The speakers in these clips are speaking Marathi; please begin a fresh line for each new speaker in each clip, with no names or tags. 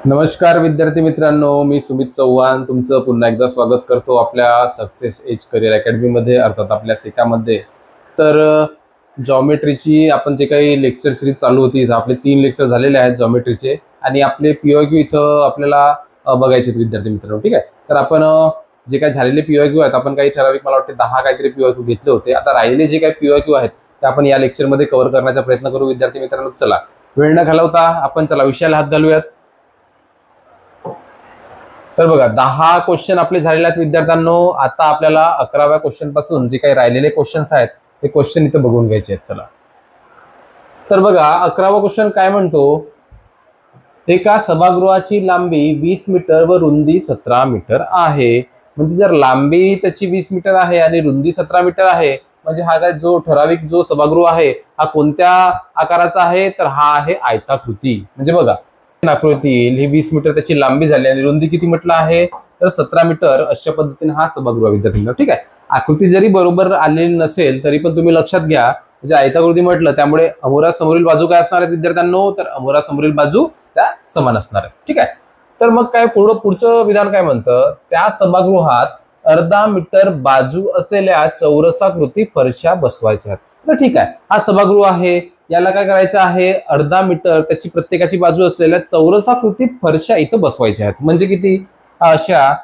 नमस्कार विद्यार्थी मित्रांनो, मी सुमित चव्हाण तुमचं पुन्हा एकदा स्वागत करतो आपल्या सक्सेस एज करिअर अकॅडमी मध्ये, अर्थात आपल्या सेकामध्ये। तर जॉमेट्रीची आपण जे काही लेक्चर सिरीज चालू होती, आपले 3 लेक्चर झालेले आहेत जॉमेट्रीचे आणि आपले पीओक्यू इथं आपल्याला बघायचे विद्यार्थी मित्रांनो। ठीक आहे, तर आपण जे काही झालेले पीओक्यू आहेत, आपण काही ठराविक मला वाटते 10 काहीतरी पीओक्यू घेतले होते। आता राहिलेले जे काही पीओक्यू आहेत ते आपण या लेक्चर मध्ये कव्हर करण्याचा प्रयत्न करू विद्यार्थी मित्रांनो। चला वेळ न घालवता आपण विषयाला हात घालूयात। तर बघा 10 क्वेश्चन आपले झालेले आहेत विद्यार्थ्यांनो। आता आपल्याला 11व्या क्वेश्चन पासून जे काही राहिलेले क्वेश्चन्स आहेत ते क्वेश्चन इथे बघून घ्यायचे आहेत। चला तर बघा 11वा क्वेश्चन काय म्हणतो, एका सभागृहाची लांबी 20 मीटर व रुंदी 17 मीटर आहे। म्हणजे जर लांबी त्याची 20 मीटर आहे आणि रुंदी 17 मीटर आहे, म्हणजे हा काय जो ठराविक जो सभागृह आहे हा कोणत्या आकाराचा आहे, तर हा आहे आयताकृती। म्हणजे बघा आकृती येईल, ही 20 मीटर त्याची लांबी झाली आणि रुंदी किती म्हटलं आहे तर 17 मीटर। अशा पद्धतीने हा सभागृह विद्यार्थ्यांना। ठीक आहे, आकृती जरी बरोबर आलेली नसेल तरी पण तुम्ही लक्षात घ्या, म्हणजे आयताकृती म्हटलं त्यामुळे अमोरासमोरील बाजू काय असणार आहे विद्यार्थ्यांनो, तर अमोरासमोरील बाजू त्या समान असणार आहे। ठीक आहे, तर मग काय पुढचं विधान काय म्हणतं, त्या सभागृहात अर्धा मीटर बाजू असलेल्या चौरसाकृती फरशा बसवायच्या आहेत। तर ठीक आहे, हा सभागृह आहे, याला काय करायचं आहे, अर्धा मीटर त्याची प्रत्येकाची बाजू असलेल्या चौरसाकृती फरशा इथं बसवायच्या आहेत। म्हणजे किती, अशा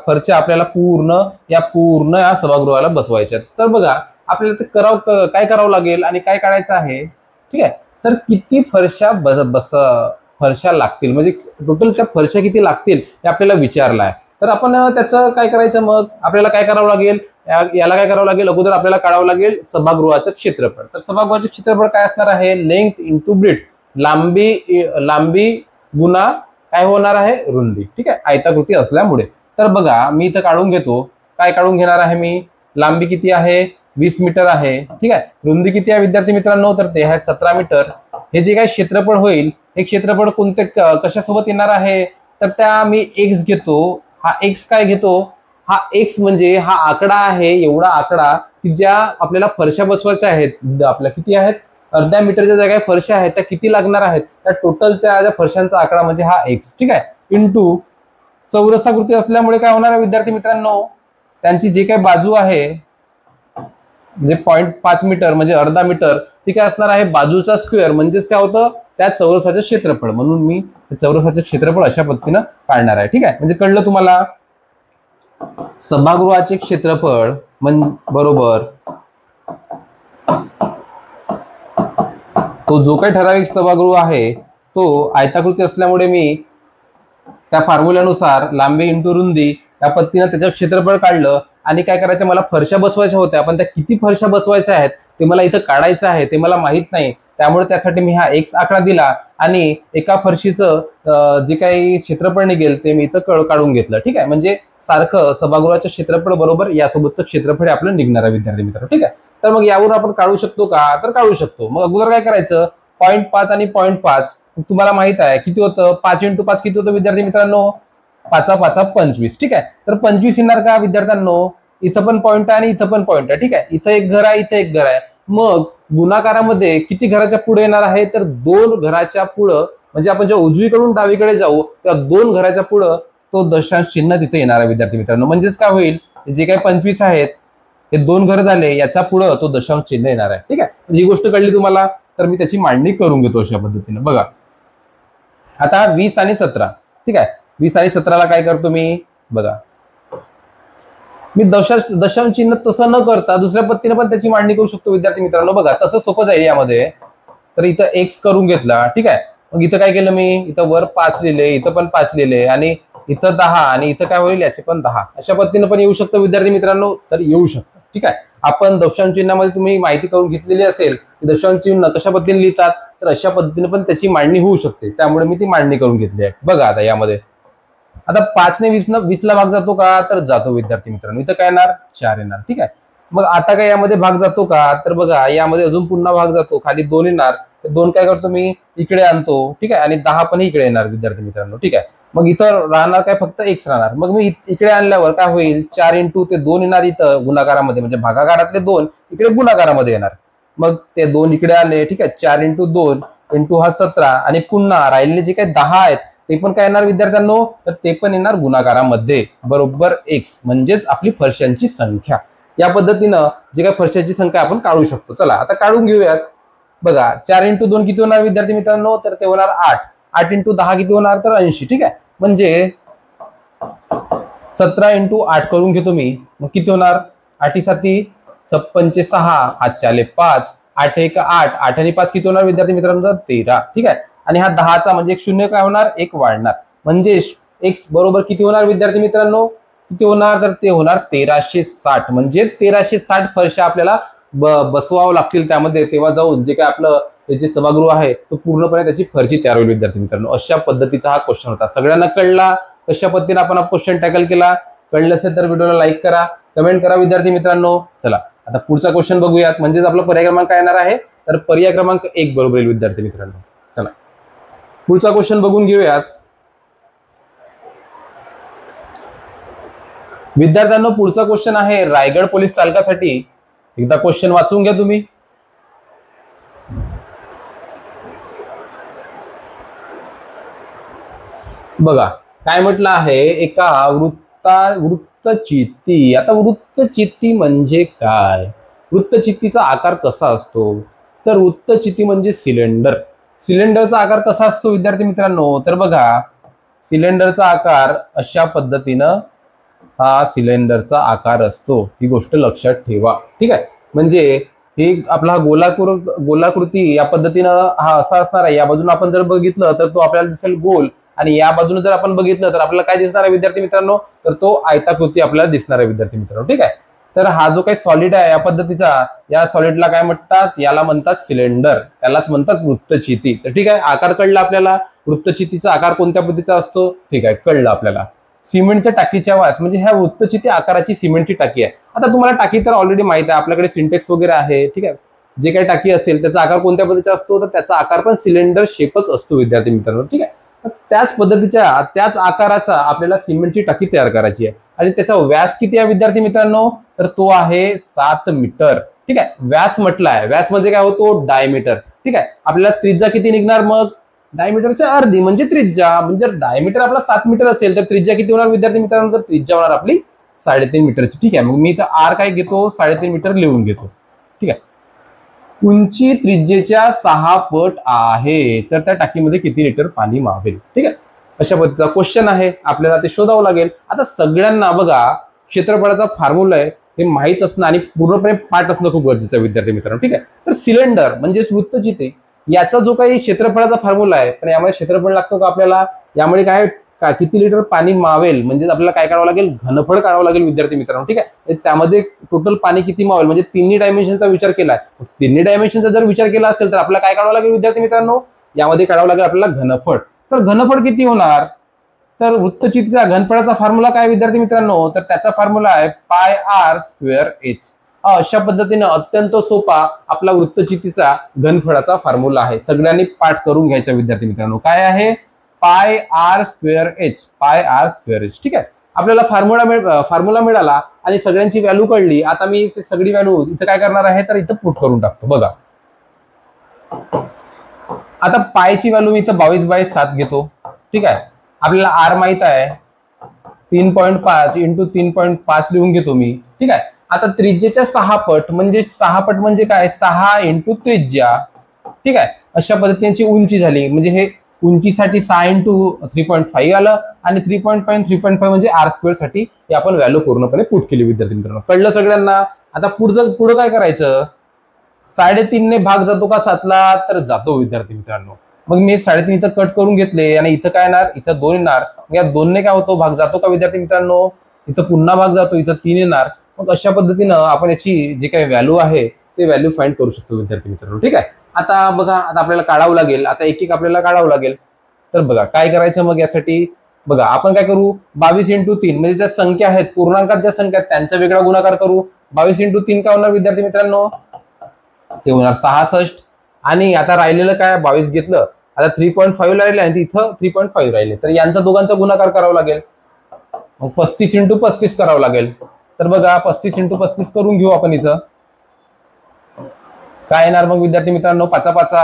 फरशा आपल्याला पूर्ण या सभागृहाला बसवायच्या आहेत। तर बघा आपल्याला ते काय करावं लागेल आणि काय काढायचं आहे। ठीक आहे, तर किती फरशा फरशा लागतील, म्हणजे टोटल त्या फरशा किती लागतील हे आपल्याला विचारलं आहे। तर आपण त्याचं काय करायचं, मग आपल्याला काय करावं लागेल, याला काय करावं लागेल, अगोदर आपल्याला काढावं लागेल सभागृहाचं क्षेत्रफळ। तर सभागृहाचे क्षेत्रफळ काय असणार आहे, लेंथ इंटू ब्रेथ, लांबी गुणा काय होणार आहे, रुंदी। ठीक आहे, आयताकृती असल्यामुळे। तर बघा मी इथं काढून घेतो, काय काढून घेणार आहे मी, लांबी किती आहे 20 मीटर आहे। ठीक आहे, रुंदी किती आहे विद्यार्थी मित्रांनो, तर ते आहे 17 मीटर। हे जे काही क्षेत्रफळ होईल, हे क्षेत्रफळ कशासोबत येणार आहे, तर त्या मी एक्स घेतो। हा एक्स काय घेतो, हा एक्स म्हणजे हा आकडा आहे, एवढा आकडा की ज्या आपल्याला फरशा बसवायच्या आहेत, आपल्या किती आहेत, अर्ध्या मीटरच्या ज्या काही फरशा आहेत त्या किती लागणार आहेत, त्या टोटल त्या फरशांचा आकडा म्हणजे हा एक्स। ठीक आहे, इंटू चौरसाकृती असल्यामुळे काय होणार आहे विद्यार्थी मित्रांनो, त्यांची जे काही बाजू आहे म्हणजे 0.5 मीटर म्हणजे अर्धा मीटर, ती काय असणार आहे बाजूचा स्क्वेअर, म्हणजेच काय होतं त्या चौरसाचे क्षेत्रफळ। म्हणून मी चौरसाचे क्षेत्रफळ अशा पद्धतीनं काढणार आहे। ठीक आहे, म्हणजे कळलं तुम्हाला, सभागृहाचे क्षेत्रफळ बरोबर तो जो काही ठराविक सभागृह आहे तो आयताकृती असल्यामुळे मी त्या फॉर्म्युल्यानुसार लांबी इंटू रुंदी या पद्धतीने त्याचं क्षेत्रफळ काढलं। आणि काय करायचं, मला फरशा बसवायच्या होत्या, पण त्या किती फरशा बसवायच्या आहेत ते मला इथं काढायचं आहे, ते मला माहित नाही। त्यामुळे त्यासाठी मी हा एक्स आकडा दिला आणि एका फरशीचं जे काही क्षेत्रफळ निघेल ते मी इथं काढून घेतलं। ठीक आहे, म्हणजे सारखं सभागृहाचं क्षेत्रफळ बरोबर यासोबतचं क्षेत्रफळ आपलं निघणार आहे विद्यार्थी मित्रांनो। ठीक आहे, तर मग यावरून आपण काढू शकतो का, तर काढू शकतो। मग अगोदर काय करायचं, 0.5 आणि 0.5 तुम्हाला माहित आहे किती होतं, 5 × 5 किती होतं विद्यार्थी मित्रांनो, 5 × 5 = 25। ठीक आहे, तर 25 येणार का विद्यार्थ्यांनो, इथं पण पॉईंट आहे आणि इथं पण पॉईंट आहे। ठीक आहे, इथं एक घर आहे, इथं एक घर आहे। मग गुणाकारामध्ये किती घराच्या पुढे येणार आहे, तर 2 घराच्या पुढं, म्हणजे आपण जेव्हा उजवीकडून डावीकडे जाऊ तेव्हा 2 घराच्या पुढं तो दशांश चिन्ह तिथे येणार आहे विद्यार्थी मित्रांनो। म्हणजेच काय होईल, जे काही 25 आहेत हे 2 घर झाले, याचा पुढं तो दशांश चिन्ह येणार आहे। ठीक आहे, ही गोष्ट कळली तुम्हाला, तर मी त्याची मांडणी करून घेतो अशा पद्धतीने। बघा आता 20 आणि 17, ठीक आहे, 20 आणि 17ला काय करतो मी, बघा मी दशांश चिन्ह तसं न करता दुसऱ्या पद्धतीने पण त्याची मांडणी करू शकतो विद्यार्थी मित्रांनो। बघा तसं सोपं जाईल यामध्ये, तर इथं एक्स करून घेतला। ठीक आहे, मग इथं काय केलं मी, इथं वर 5 लिहिले, इथं पण 5 लिहिले आणि इथं 10 आणि इथं काय होईल याचे पण 10, अशा पद्धतीने पण येऊ शकतं विद्यार्थी मित्रांनो, तर येऊ शकतं। ठीक आहे, आपण दशांश चिन्हामध्ये तुम्ही माहिती करून घेतलेली असेल की दशांश चिन्ह कशा पद्धतीने लिहितात, तर अशा पद्धतीने पण त्याची मांडणी होऊ शकते, त्यामुळे मी ती मांडणी करून घेतली आहे। बघा आता यामध्ये आता 5 ने 20 ला भाग जातो का, तर जातो विद्यार्थी मित्रांनो, इथं काय येणार 4 येणार। ठीक आहे, मग आता काय यामध्ये भाग जातो का, तर बघा यामध्ये अजून पुन्हा भाग जातो, खाली 2 येणार, तर 2 काय करतो मी इकडे आणतो। ठीक आहे, आणि 10 पण इकडे येणार विद्यार्थी मित्रांनो। ठीक आहे, मग इथं राहणार काय, फक्त एक्स राहणार। मग मी इकडे आणल्यावर काय होईल, 4 × ते 2 येणार इथं गुणाकारामध्ये, म्हणजे भागाकारातले 2 इकडे गुणाकारामध्ये येणार। मग ते 2 इकडे आले। ठीक आहे, 4 × 2 × हा 17 आणि पुन्हा राहिलेले जे काही 10 आहेत ते पण काय येणार विद्यार्थ्यांनो, तर ते पण येणार गुणाकारामध्ये बरोबर x, म्हणजेच आपली फरशांची संख्या. या पद्धतीनं जे काही फरशांची संख्या आपण काढू शकतो. चला आता काढून घेऊयात. बघा 4 × 2 किती होणार विद्यार्थी मित्रांनो, तर ते होणार 8. 8 × 10 किती होणार, तर 80. ठीक आहे, म्हणजे 17 × 8 करून घेतो मी, मग किती होणार, 8 7 56 6, 5 5, 8 1 8, 8 आणि 5 किती होणार विद्यार्थी मित्रांनो, 13. ठीक आहे, आणि हा 10चा म्हणजे एक शून्य काय होणार, एक वाढणार, म्हणजे x बरोबर किती होणार विद्यार्थी मित्रांनो, किती होणार, तर ते होणार 1360. म्हणजे 1360 फरशा आपल्याला बसवावं लागतील त्यामध्ये, तेव्हा जाऊन जे काय आपलं त्याचे सभागृह आहे तो पूर्णपणे त्याची फरशी तयार होईल विद्यार्थी मित्रांनो. अशा पद्धतीचा हा क्वेश्चन होता. सगळ्यांना कळला कशा पद्धतीने आपण हा क्वेश्चन टॅकल केला? कळलं असेल तर व्हिडिओला लाईक करा, कमेंट करा विद्यार्थी मित्रांनो. चला आता पुढचा क्वेश्चन बघूयात, म्हणजेच आपला पर्याय क्रमांक काय येणार आहे, तर पर्याय क्रमांक 1 बरोबर येईल विद्यार्थी मित्रांनो. चला पुढचा क्वेश्चन बघून घेऊयात. विद्यार्थ्यांनो पुढचा क्वेश्चन आहे रायगड पोलीस चालकासाठी. एकदा क्वेश्चन वाचून घ्या तुम्ही. बघा काय म्हटलं आहे, एका वृत्तचित्ती. आता वृत्तचित्ती म्हणजे काय, वृत्तचित्तीचा आकार कसा असतो, तर वृत्तचित्ती म्हणजे सिलेंडर. सिलेंडरचा आकार कसा असतो विद्यार्थी मित्रांनो, तर बघा सिलेंडरचा आकार अशा पद्धतीनं हा सिलेंडरचा आकार असतो, ही गोष्ट लक्षात ठेवा. ठीक आहे, म्हणजे हे आपला गोलाकृती या पद्धतीनं हा असा असणार आहे. या बाजूने आपण जर बघितलं तर तो आपल्याला दिसेल गोल, आणि या बाजूने जर आपण बघितलं तर आपल्याला काय दिसणार आहे विद्यार्थी मित्रांनो, तर तो आयताकृती आपल्याला दिसणार आहे विद्यार्थी मित्रांनो. ठीक आहे, तर हा जो काही सॉलिड आहे या पद्धतीचा, या सॉलिडला काय म्हणतात, याला म्हणतात सिलेंडर, त्यालाच म्हणतात वृत्तचित्ती. तर ठीक आहे, आकार कळला आपल्याला, वृत्तचित्तीचा आकार कोणत्या पद्धतीचा असतो. ठीक आहे, कळलं आपल्याला. सिमेंटच्या टाकीच्या व्यास म्हणजे ह्या वृत्तचित्ती आकाराची सिमेंटची टाकी आहे. आता तुम्हाला टाकी तर ऑलरेडी माहित आहे, आपल्याकडे सिंटेक्स वगैरे आहे. ठीक आहे, जे काही टाकी असेल त्याचा आकार कोणत्या पद्धतीचा असतो, तर त्याचा आकार पण सिलेंडर शेपच असतो विद्यार्थी मित्रांनो. ठीक आहे, त्याच पद्धतीच्या त्याच आकाराचा आपल्याला सिमेंटची टाकी तयार करायची आहे, आणि त्याचा व्यास किती आहे विद्यार्थी मित्रांनो, तर तो आहे 7 मीटर. ठीक आहे, व्यास म्हटलाय, व्यास म्हणजे काय होतो, डायमीटर. ठीक आहे, आपल्याला त्रिज्या किती निघणार, मग डायमीटरच्या अर्धी म्हणजे त्रिज्या. म्हणजे जर डायमीटर आपला 7 मीटर असेल तर त्रिज्या किती होणार विद्यार्थी मित्रांनो, तर त्रिज्या होणार आपली 3.5 मीटरची. ठीक आहे, मग मी इथं आर काय घेतो, 3.5 मीटर लिहून घेतो. ठीक आहे, उंची त्रिज्येच्या 6 पट आहे, तर त्या टाकीमध्ये किती लिटर पाणी मावेल. ठीक आहे, अशा पद्धतीचा क्वेश्चन आहे, आपल्याला ते शोधावं लागेल. आता सगळ्यांना बघा क्षेत्रफळाचा फॉर्म्युला आहे हे माहित असणं आणि पूर्णपणे पाठ असणं खूप गरजेचं आहे विद्यार्थी मित्रांनो. ठीक आहे, तर सिलेंडर म्हणजेच वृत्तचित्ती याचा जो काही क्षेत्रफळाचा फॉर्म्युला आहे, पण यामध्ये क्षेत्रफळ लागतो का आपल्याला, यामुळे काय किती लिटर पाणी मावेल म्हणजे आपल्याला काय काढावं लागेल, घनफळ काढावं लागेल विद्यार्थी मित्रांनो. ठीक आहे, त्यामध्ये टोटल पाणी किती मावेल म्हणजे तिन्ही डायमेन्शनचा विचार केलाय. तिन्ही डायमेन्शनचा जर विचार केला असेल तर आपल्याला काय काढावं लागेल विद्यार्थी मित्रांनो, यामध्ये काढावं लागेल आपल्याला घनफळ. तर घनफळ किती होणार, तर वृत्तचित्तीचा घनफळाचा फॉर्म्युला काय विद्यार्थी मित्रांनो, तर त्याचा फॉर्म्युला आहे πr²h. अशा पद्धतीने अत्यंत सोपा आपला वृत्तचित्तीचा घनफळाचा फॉर्म्युला आहे. सगळ्यांनी पाठ करून घ्यायचा विद्यार्थी मित्रांनो. काय आहे, πr²h, πr²h. ठीक आहे, आपल्याला फॉर्म्युला मिळाला आणि सगळ्यांची व्हॅल्यू कळली. आता मी सगळी व्हॅल्यू इथं काय करणार आहे, तर इथं पुट करून टाकतो. बघा आता पायची व्हॅल्यू मी इथं 22/7 घेतो. ठीक आहे, आपल्याला आर माहित आहे 3.5 × 3.5 लिहून घेतो मी. ठीक आहे, आता त्रिज्येच्या 6 पट म्हणजे 6 पट म्हणजे काय, 6 × त्रिज्या. ठीक आहे, अशा पद्धतीची उंची झाली, म्हणजे हे उंचीसाठी 6 × 3.5 आलं, आणि 3.5 म्हणजे r² साठी हे आपण व्हॅल्यू पूर्णपणे पुट केली विद्यार्थी मित्रांनो. कळलं सगळ्यांना. आता पुढं काय करायचं, 3.5 ने भाग जातो का 7ला, तर जातो विद्यार्थी मित्रांनो. मग मी 3.5 इथं कट करून घेतले, आणि इथं काय येणार, इथं 2 येणार. या 2 ने काय होतो, भाग जातो का विद्यार्थी मित्रांनो, इथं पुन्हा भाग जातो, इथं 3 येणार. मग अशा पद्धतीनं आपण याची जे काही व्हॅल्यू आहे ते व्हॅल्यू फाइंड करू शकतो विद्यार्थी मित्रांनो. ठीक आहे, आता बघा, आता आपल्याला काढावं लागेल, आता एक आपल्याला काढावं लागेल. तर बघा काय करायचं मग यासाठी, बघा आपण काय करू, 22 × 3 म्हणजे ज्या संख्या आहेत, पूर्णांकात ज्या संख्या आहेत त्यांचा वेगळा गुणाकार करू. 22 × 3 काय होणार विद्यार्थी मित्रांनो, ते होणार 66. आणि आता राहिलेलं काय, 22 घेतलं, आता 3.5 राहिले आणि इथं 3.5 राहिले, तर यांचा दोघांचा गुणाकार करावा लागेल. मग 35 × 35 करावं लागेल. तर बघा 35 × 35 करून घेऊ आपण. इथं काय येणार मग विद्यार्थी मित्रांनो, 5 5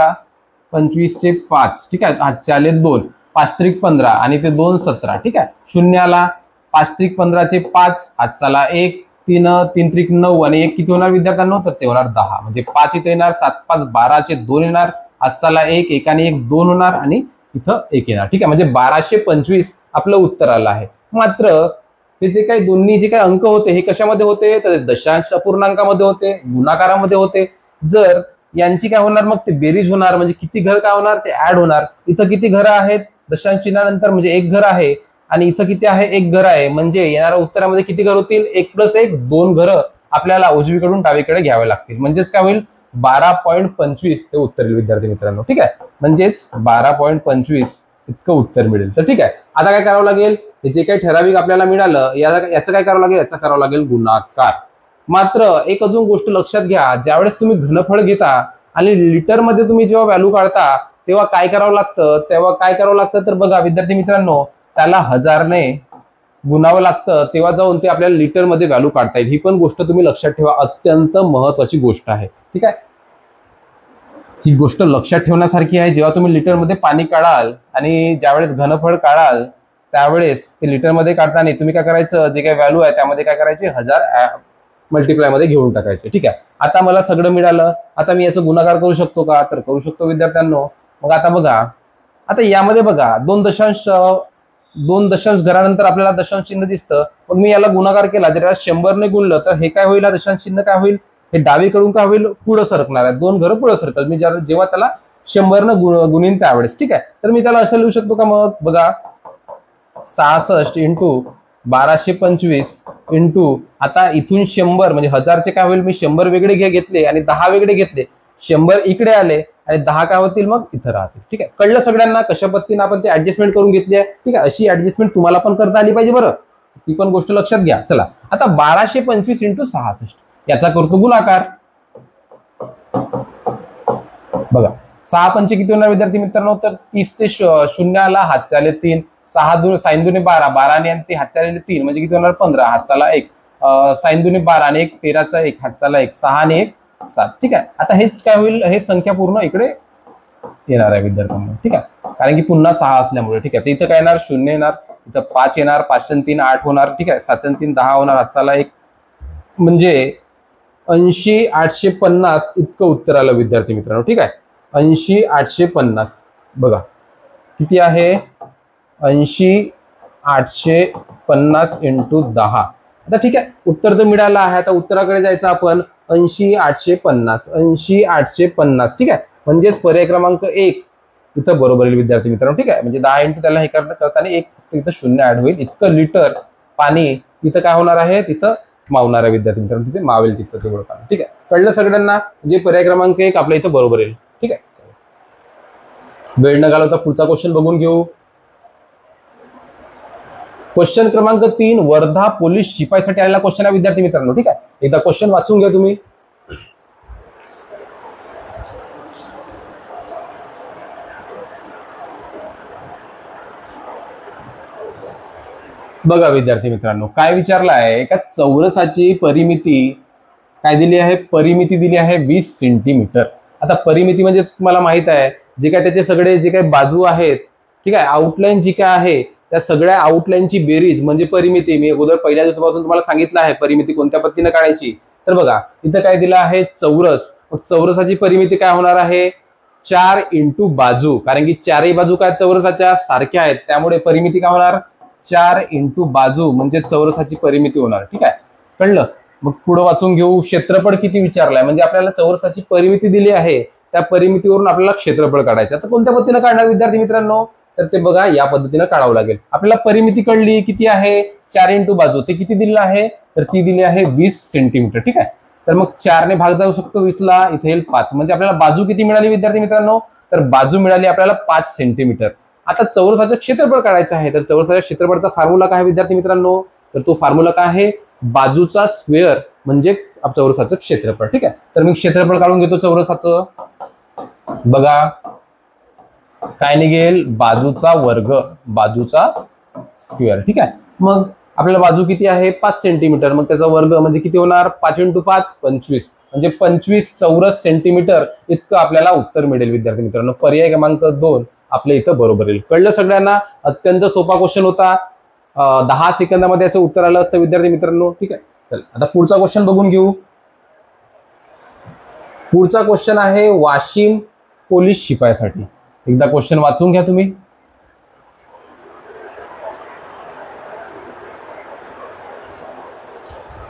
25 × 5. ठीक आहे, 4 2. 5 त्रिक 15 आणि ते 2 17. ठीक आहे, शून्याला 5 त्रिक 15चे 5, हातचाला 1, 3 त्रिक 9 आणि 1 किती होणार विद्यार्थ्यांनो, तर ते होणार 10. म्हणजे 5 इथे येणार, 7 5 12चे 2 येणार, हातचाला 1, 1 आणि 1 2 होणार आणि इथं 1 येणार. ठीक आहे, म्हणजे 1225 आपलं उत्तर आलं आहे. मात्र हे जे काही दोन्ही जे काही अंक होते हे कशामध्ये होते, तर दशांश अपूर्णांकामध्ये होते, गुणाकारामध्ये होते. जर यांची काय होणार, मग ते बेरीज होणार, म्हणजे किती घर काय होणार, ते ऍड होणार. इथं किती घरं आहेत दशांश चिन्हानंतर, म्हणजे 1 घर आहे आणि इथं किती आहे, 1 घर आहे. म्हणजे येणाऱ्या उत्तरामध्ये किती घर होतील, 1 + 1 2 घरं आपल्याला उजवीकडून डावीकडे घ्यावे लागतील. म्हणजेच काय होईल, 12.25 हे उत्तर येईल विद्यार्थी मित्रांनो. ठीक आहे, म्हणजेच 12.25 इतकं उत्तर मिळेल. तर ठीक आहे, आता काय करावं लागेल, हे जे काही ठराविक आपल्याला मिळालं याचं काय करावं लागेल, याचा करावं लागेल गुणाकार. मात्र एक अजून गोष्ट लक्षात घ्या, ज्यावेळेस तुम्ही घनफळ घेता आणि लिटरमध्ये तुम्ही जेव्हा व्हॅल्यू काढता तेव्हा काय करावं लागतं, तर बघा विद्यार्थी मित्रांनो, त्याला 1000 ने गुणावं लागतं, तेव्हा जाऊन ते आपल्याला लिटरमध्ये व्हॅल्यू काढता येईल. ही पण गोष्ट तुम्ही लक्षात ठेवा, अत्यंत महत्वाची गोष्ट आहे. ठीक आहे, ही गोष्ट लक्षात ठेवण्यासारखी आहे. जेव्हा तुम्ही लिटरमध्ये पाणी काढाल आणि ज्यावेळेस घनफळ काढाल त्यावेळेस ते लिटरमध्ये काढताना तुम्ही काय करायचं, जे काही व्हॅल्यू आहे त्यामध्ये काय करायचे, 1000 मल्टिप्लाय मध्ये घेऊन टाकायचे. ठीक आहे, आता मला सगळं मिळालं, आता मी याचं गुणाकार करू शकतो का, तर करू शकतो विद्यार्थ्यांनो. मग आता बघा, आता यामध्ये बघा 2 दशांश घरानंतर आपल्याला दशांश चिन्ह दिसतं. मग मी याला गुणाकार केला, जर याला 100 ने गुणलं तर हे काय होईल, दशांश चिन्ह काय होईल, हे डावीकडून काय होईल, पुढे सरकणार आहे, 2 घरं पुढे सरकल. मी जेव्हा त्याला 100 ने गुणीन त्यावेळेस. ठीक आहे, तर मी त्याला असं लिहू शकतो का, मग बघा 66 × 1225 इंटू आता इथून 100 म्हणजे 1000चे काय होईल, मी 100 वेगळे घेतले आणि 10 वेगळे घेतले, 100 इकडे आले आणि 10 काय होतील, मग इथं राहतील. ठीक आहे, कळलं सगळ्यांना कशा पद्धतीने आपण ते ऍडजस्टमेंट करून घेतली आहे. ठीक आहे, अशी ऍडजस्टमेंट तुम्हाला पण करता आली पाहिजे बरं, ती पण गोष्ट लक्षात घ्या. चला आता 1225 × 66 याचा करतो गुणाकार. बघा 6 पंचे किती होणार विद्यार्थी मित्रांनो, तर 30 चे 0 आला, हातचाले 3, 6 2 साइन 2 12, 12 ने आणि 3 हातचाले 3 म्हणजे किती होणार, 15, हातचाला 1, साइन 2 12 आणि 1 13चा 1, हातचाला 1, 6 आणि 1 7. ठीक आहे, आता हेच काय होईल, हे संख्या पूर्ण इकडे येणार आहे विद्यार्थ्यांना. ठीक आहे, कारण की पुन्हा 6 असल्यामुळे. ठीक आहे, तर इथं काय येणार, 0 येणार, इथं 5 येणार, 5 आणि 3 8 होणार. ठीक आहे, 7 आणि 3 10 होणार, हातचाला 1, म्हणजे 80,850 इतकं उत्तर आलं विद्यार्थी मित्रांनो. ठीक आहे, 80,850 बघा किती आहे, 80,850 × 10. आता ठीक आहे, उत्तर तर मिळालं आहे. आता उत्तराकडे जायचं आपण, 80,850 80,850. ठीक आहे, म्हणजेच पर्याय क्रमांक 1 इथं बरोबर येईल विद्यार्थी मित्रांनो. ठीक आहे, म्हणजे 10 × त्याला हे करताना 1 इथं 0 ऍड होईल. इतकं लिटर पाणी तिथं काय होणार आहे, तिथं मावणार आहे विद्यार्थी मित्रांनो, तिथे मावेल तिथं तेवढं पाणी. ठीक आहे, कळलं सगळ्यांना, जे पर्याय क्रमांक 1 आपल्या इथं बरोबर येईल. ठीक आहे, वेळ न घालवता पुढचा क्वेश्चन बघून घेऊ. क्वेश्चन क्रमांक 3 वर्धा पोलीस शिपाईसाठी आलेला क्वेश्चन आहे विद्यार्थी मित्रांनो. ठीक आहे, एकदा क्वेश्चन वाचून घ्या तुम्ही. बघा विद्यार्थी मित्रांनो, काय विचारलं आहे, एका चौरसाची परिमिती काय दिली आहे, परिमिती दिली आहे 20 सेंटीमीटर. आता परिमिती म्हणजे तुम्हाला माहित आहे, जे काय त्याचे सगळे जे काही बाजू आहेत, ठीक आहे, आउटलाईन जी काय आहे त्या सगळ्या आउटलाईनची बेरीज म्हणजे परिमिती. मी अगोदर पहिल्या दिवसापासून तुम्हाला सांगितलं आहे परिमिती कोणत्या पद्धतीने काढायची. तर बघा इथं काय दिलं आहे, चौरस. मग चौरसाची परिमिती काय होणार आहे, 4 × बाजू, कारण की चारही बाजू काय चौरसाच्या सारख्या आहेत, त्यामुळे परिमिती काय होणार, 4 × बाजू म्हणजे चौरसाची परिमिती होणार. ठीक आहे, कळलं. मग पुढे वाचून घेऊ. क्षेत्रफळ किती विचारलाय, म्हणजे आपल्याला चौरसाची परिमिती दिली आहे, त्या परिमितीवरून आपल्याला क्षेत्रफळ काढायचं. आता कोणत्या पद्धतीने काढणार विद्यार्थी मित्रांनो, तर ते बघा या पद्धतीने काढावं लागेल. आपल्याला परिमिती कळली किती आहे, 4 × बाजू, ते किती दिलं आहे, तर ती दिली आहे 20 सेंटीमीटर. ठीक आहे, तर मग 4 ने भाग जाऊ शकतो 20 ला, इथे येईल 5, म्हणजे आपल्याला बाजू किती मिळाली विद्यार्थी मित्रांनो, तर बाजू मिळाली आपल्याला 5 सेंटीमीटर. आता चौरसाचं क्षेत्रफळ काढायचं आहे, तर चौरसाच्या क्षेत्रफळाचा फॉर्म्युला काय आहे विद्यार्थी मित्रांनो, तर तो फॉर्म्युला काय आहे, बाजूचा स्क्वेअर म्हणजे चौरसाचं क्षेत्रफळ. ठीक आहे, तर मी क्षेत्रफळ काढून घेतो चौरसाचं. बघा काय निघेल, बाजूचा वर्ग, बाजूचा स्क्वेअर. ठीक आहे, मग आपल्याला बाजू किती आहे, 5 सेंटीमीटर, मग त्याचा वर्ग म्हणजे किती होणार, 5 × 5 25, म्हणजे 25 चौरस सेंटीमीटर इतकं आपल्याला उत्तर मिळेल विद्यार्थी मित्रांनो. पर्याय क्रमांक 2 आपल्या इथं बरोबर येईल. कळलं सगळ्यांना? अत्यंत सोपा क्वेश्चन होता. 10 सेकंदामध्ये याचं उत्तर आलं असतं विद्यार्थी मित्रांनो. ठीक आहे, चल आता पुढचा क्वेश्चन बघून घेऊ. पुढचा क्वेश्चन आहे वाशिम पोलीस शिपायासाठी. एकदा क्वेश्चन वाचून घ्या तुम्ही.